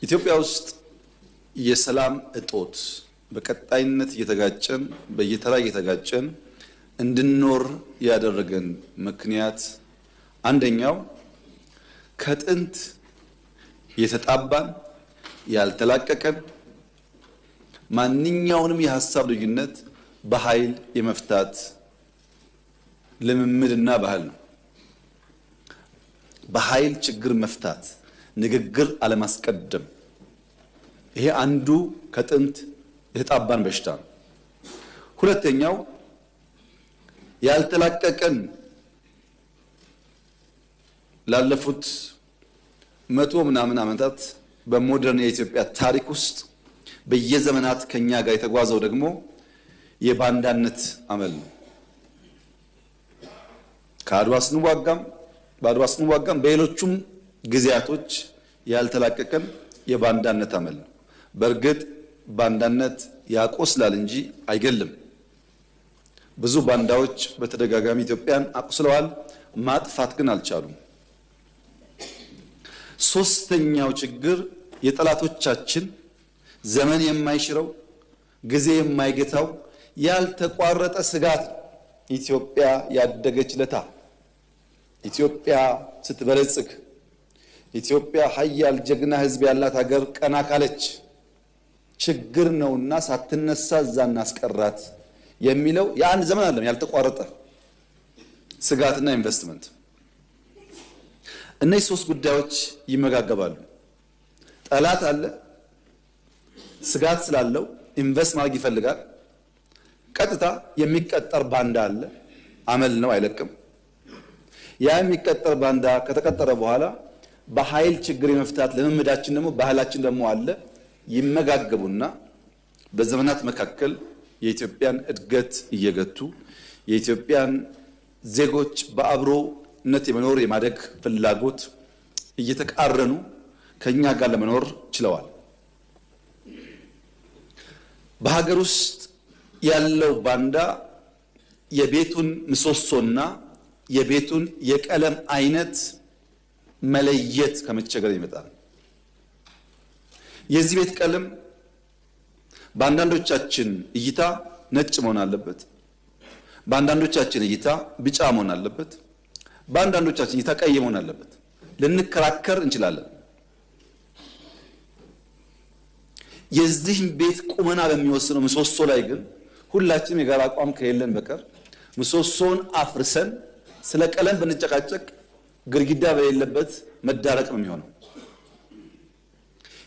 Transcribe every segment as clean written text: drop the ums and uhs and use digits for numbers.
ኢትዮጵያ ውስጥ የሰላም እጦት በቀጣይነት እየተጋጨን በየተራ እየተጋጨን እንድንኖር ያደረገን ምክንያት አንደኛው ከጥንት የተጣባን ያልተላቀቀን ማንኛውንም የሐሳብ ልዩነት በኃይል የመፍታት ልምምድና ባህል ነው። በኃይል ችግር መፍታት፣ ንግግር አለማስቀደም፣ ይሄ አንዱ ከጥንት የተጣባን በሽታ ነው። ሁለተኛው ያልተላቀቀን ላለፉት 100 ምናምን ዓመታት በሞደርን የኢትዮጵያ ታሪክ ውስጥ በየዘመናት ከኛ ጋር የተጓዘው ደግሞ የባንዳነት አመል ነው። በአድዋ ስንዋጋም በሌሎቹም ጊዜያቶች ያልተላቀቀን የባንዳነት አመል ነው። በእርግጥ ባንዳነት ያቆስላል እንጂ አይገልም። ብዙ ባንዳዎች በተደጋጋሚ ኢትዮጵያን አቁስለዋል፣ ማጥፋት ግን አልቻሉም። ሶስተኛው ችግር የጠላቶቻችን ዘመን የማይሽረው ጊዜ የማይገታው ያልተቋረጠ ስጋት። ኢትዮጵያ ያደገች ለታ ኢትዮጵያ ስትበለጽግ ኢትዮጵያ ሀያል ጀግና ሕዝብ ያላት ሀገር ቀና ካለች ችግር ነውና ሳትነሳ እዛ እናስቀራት የሚለው የአንድ ዘመን አይደለም፣ ያልተቋረጠ ስጋትና ኢንቨስትመንት። እነዚህ ሶስት ጉዳዮች ይመጋገባሉ። ጠላት አለ፣ ስጋት ስላለው ኢንቨስት ማድረግ ይፈልጋል። ቀጥታ የሚቀጠር ባንዳ አለ፣ አመል ነው አይለቅም። ያ የሚቀጠር ባንዳ ከተቀጠረ በኋላ በኃይል ችግር የመፍታት ልምምዳችን ደግሞ ባህላችን ደግሞ አለ። ይመጋገቡና በዘመናት መካከል የኢትዮጵያን እድገት እየገቱ የኢትዮጵያን ዜጎች በአብሮነት የመኖር የማደግ ፍላጎት እየተቃረኑ ከኛ ጋር ለመኖር ችለዋል። በሀገር ውስጥ ያለው ባንዳ የቤቱን ምሰሶና የቤቱን የቀለም አይነት መለየት ከመቸገር ይመጣል። የዚህ ቤት ቀለም በአንዳንዶቻችን እይታ ነጭ መሆን አለበት፣ በአንዳንዶቻችን እይታ ቢጫ መሆን አለበት፣ በአንዳንዶቻችን እይታ ቀይ መሆን አለበት። ልንከራከር እንችላለን። የዚህ ቤት ቁመና በሚወስነው ምሰሶ ላይ ግን ሁላችንም የጋራ አቋም ከሌለን በቀር ምሰሶውን አፍርሰን ስለ ቀለም ብንጨቃጨቅ ግድግዳ በሌለበት መዳረቅ ነው የሚሆነው።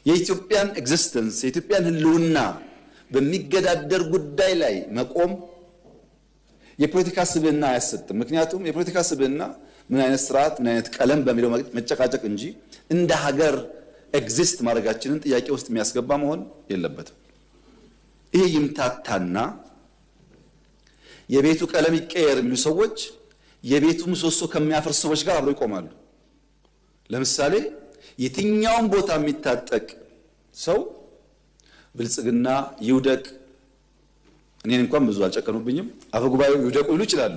የኢትዮጵያን ኤግዚስተንስ የኢትዮጵያን ሕልውና በሚገዳደር ጉዳይ ላይ መቆም የፖለቲካ ስብዕና አያሰጥም። ምክንያቱም የፖለቲካ ስብዕና ምን አይነት ስርዓት ምን አይነት ቀለም በሚለው መጨቃጨቅ እንጂ እንደ ሀገር ኤግዚስት ማድረጋችንን ጥያቄ ውስጥ የሚያስገባ መሆን የለበትም። ይሄ ይምታታና የቤቱ ቀለም ይቀየር የሚሉ ሰዎች የቤቱ ምሰሶ ከሚያፈርሱ ሰዎች ጋር አብረው ይቆማሉ። ለምሳሌ የትኛውን ቦታ የሚታጠቅ ሰው ብልጽግና ይውደቅ፣ እኔን እንኳን ብዙ አልጨቀኑብኝም፣ አፈጉባኤው ይውደቁ ይሉ ይችላሉ።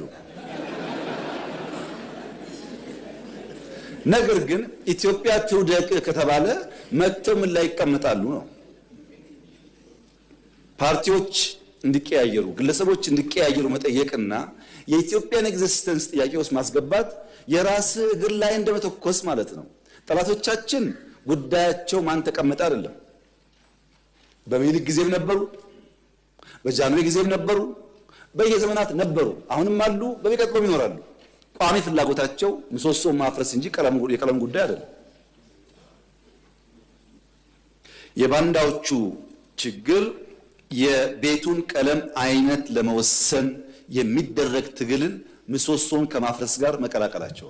ነገር ግን ኢትዮጵያ ትውደቅ ከተባለ መጥተው ምን ላይ ይቀመጣሉ ነው። ፓርቲዎች እንዲቀያየሩ ግለሰቦች እንዲቀያየሩ መጠየቅና የኢትዮጵያን ኤግዚስተንስ ጥያቄ ውስጥ ማስገባት የራስ እግር ላይ እንደመተኮስ ማለት ነው። ጠላቶቻችን ጉዳያቸው ማን ተቀመጠ አይደለም። በሚኒሊክ ጊዜም ነበሩ፣ በጃንሆይ ጊዜም ነበሩ፣ በየዘመናት ነበሩ፣ አሁንም አሉ፣ በሚቀጥሉም ይኖራሉ። ቋሚ ፍላጎታቸው ምሰሶ ማፍረስ እንጂ የቀለም ጉዳይ አይደለም። የባንዳዎቹ ችግር የቤቱን ቀለም አይነት ለመወሰን የሚደረግ ትግልን ምሰሶን ከማፍረስ ጋር መቀላቀላቸው